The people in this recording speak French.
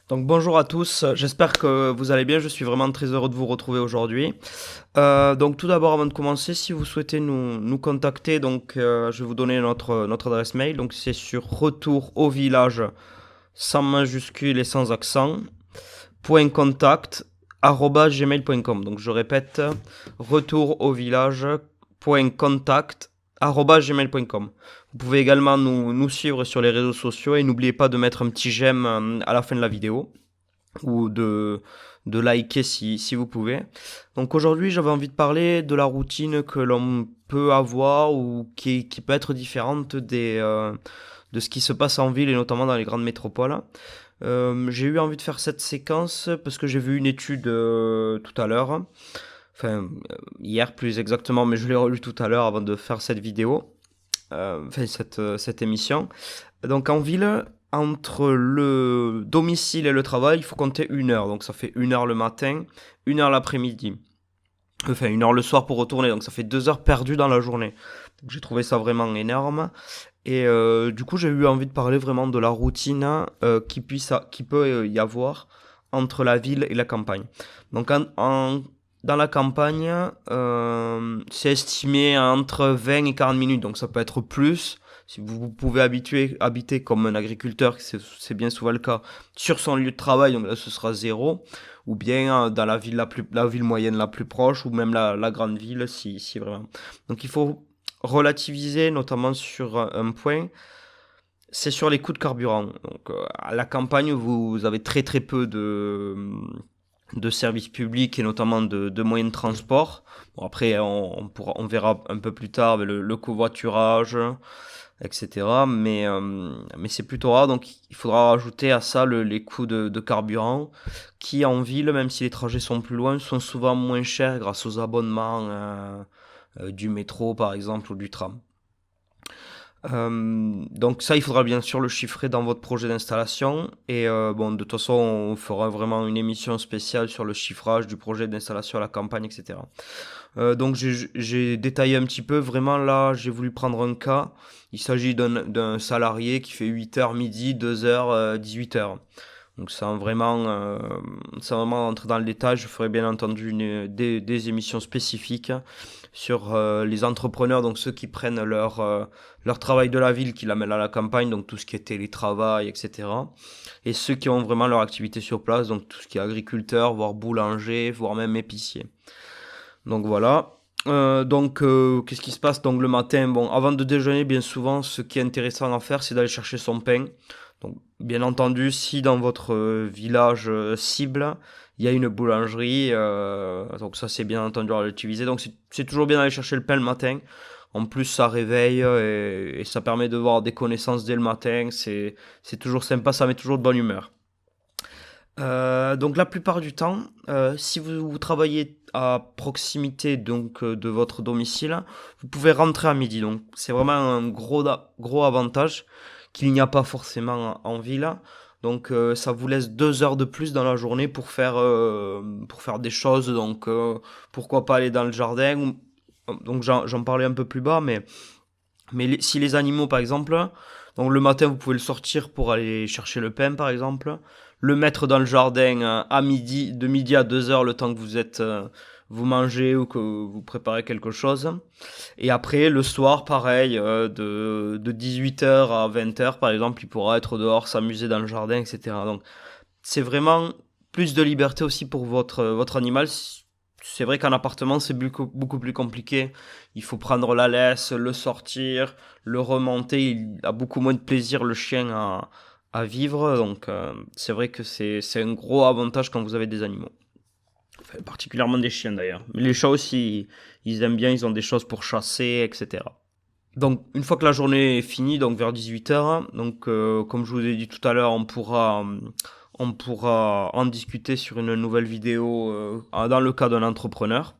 Donc bonjour à tous, j'espère que vous allez bien, je suis vraiment très heureux de vous retrouver aujourd'hui. Donc tout d'abord avant de commencer, si vous souhaitez nous contacter, je vais vous donner notre adresse mail, donc c'est sur retour au village sans majuscule et sans accent, point contact, @gmail.com. Donc je répète, retour au village, point contact, @gmail.com. Vous pouvez également nous suivre sur les réseaux sociaux et n'oubliez pas de mettre un petit j'aime à la fin de la vidéo ou de liker si vous pouvez. Donc aujourd'hui, j'avais envie de parler de la routine que l'on peut avoir ou qui peut être différente de ce qui se passe en ville et notamment dans les grandes métropoles. J'ai eu envie de faire cette séquence parce que j'ai vu une étude tout à l'heure, hier plus exactement, mais je l'ai relu tout à l'heure avant de faire cette vidéo, cette émission. Donc en ville, entre le domicile et le travail, il faut compter 1 heure. Donc ça fait 1 heure le matin, 1 heure l'après-midi. Enfin, 1 heure le soir pour retourner. Donc ça fait 2 heures perdues dans la journée. Donc j'ai trouvé ça vraiment énorme. Et du coup, j'ai eu envie de parler vraiment de la routine qui peut y avoir entre la ville et la campagne. Donc dans la campagne, c'est estimé à entre 20 et 40 minutes. Donc ça peut être plus. Si vous pouvez habiter comme un agriculteur, c'est bien souvent le cas, sur son lieu de travail, donc là ce sera zéro, ou bien dans la ville moyenne la plus proche, ou même la grande ville, si vraiment. Donc il faut relativiser, notamment sur un point, c'est sur les coûts de carburant. Donc à la campagne, vous avez très très peu de services publics et notamment de moyens de transport. Bon, après, on verra un peu plus tard le covoiturage, etc. Mais c'est plutôt rare, donc il faudra rajouter à ça les coûts de carburant, qui en ville, même si les trajets sont plus loin, sont souvent moins chers grâce aux abonnements du métro par exemple ou du tram. Donc ça, il faudra bien sûr le chiffrer dans votre projet d'installation. Et bon, de toute façon, on fera vraiment une émission spéciale sur le chiffrage du projet d'installation à la campagne, etc. Donc j'ai détaillé un petit peu. Vraiment là, j'ai voulu prendre un cas. Il s'agit d'un salarié qui fait 8 heures midi, 2 heures, 18 heures. Donc sans vraiment entrer dans le détail, je ferai bien entendu des émissions spécifiques sur les entrepreneurs, donc ceux qui prennent leur travail de la ville, qui l'amènent à la campagne, donc tout ce qui est télétravail, etc. Et ceux qui ont vraiment leur activité sur place, donc tout ce qui est agriculteur, voire boulanger, voire même épicier. Donc voilà. Qu'est-ce qui se passe donc le matin? Bon, avant de déjeuner, bien souvent, ce qui est intéressant à faire, c'est d'aller chercher son pain. Donc, bien entendu, si dans votre village cible, il y a une boulangerie, donc ça c'est bien entendu à l'utiliser. Donc c'est toujours bien d'aller chercher le pain le matin. En plus, ça réveille et ça permet de voir des connaissances dès le matin. C'est toujours sympa, ça met toujours de bonne humeur. Donc la plupart du temps, si vous travaillez à proximité de votre domicile, vous pouvez rentrer à midi. Donc c'est vraiment un gros avantage qu'il n'y a pas forcément en ville. Donc ça vous laisse 2 heures de plus dans la journée pour faire des choses. Donc pourquoi pas aller dans le jardin. Donc j'en parlais un peu plus bas, mais si les animaux, par exemple, donc le matin, vous pouvez le sortir pour aller chercher le pain, par exemple, le mettre dans le jardin à midi, de midi à 2 heures, le temps que vous mangez ou que vous préparez quelque chose. Et après, le soir, pareil, de 18 heures à 20 heures, par exemple, il pourra être dehors, s'amuser dans le jardin, etc. Donc, c'est vraiment plus de liberté aussi pour votre animal. C'est vrai qu'en appartement, c'est beaucoup plus compliqué. Il faut prendre la laisse, le sortir, le remonter. Il a beaucoup moins de plaisir, le chien, à vivre. Donc, c'est vrai que c'est un gros avantage quand vous avez des animaux. Enfin, particulièrement des chiens d'ailleurs. Mais les chats aussi, ils aiment bien, ils ont des choses pour chasser, etc. Donc, une fois que la journée est finie, donc vers 18 heures, comme je vous ai dit tout à l'heure, on pourra en discuter sur une nouvelle vidéo dans le cas d'un entrepreneur.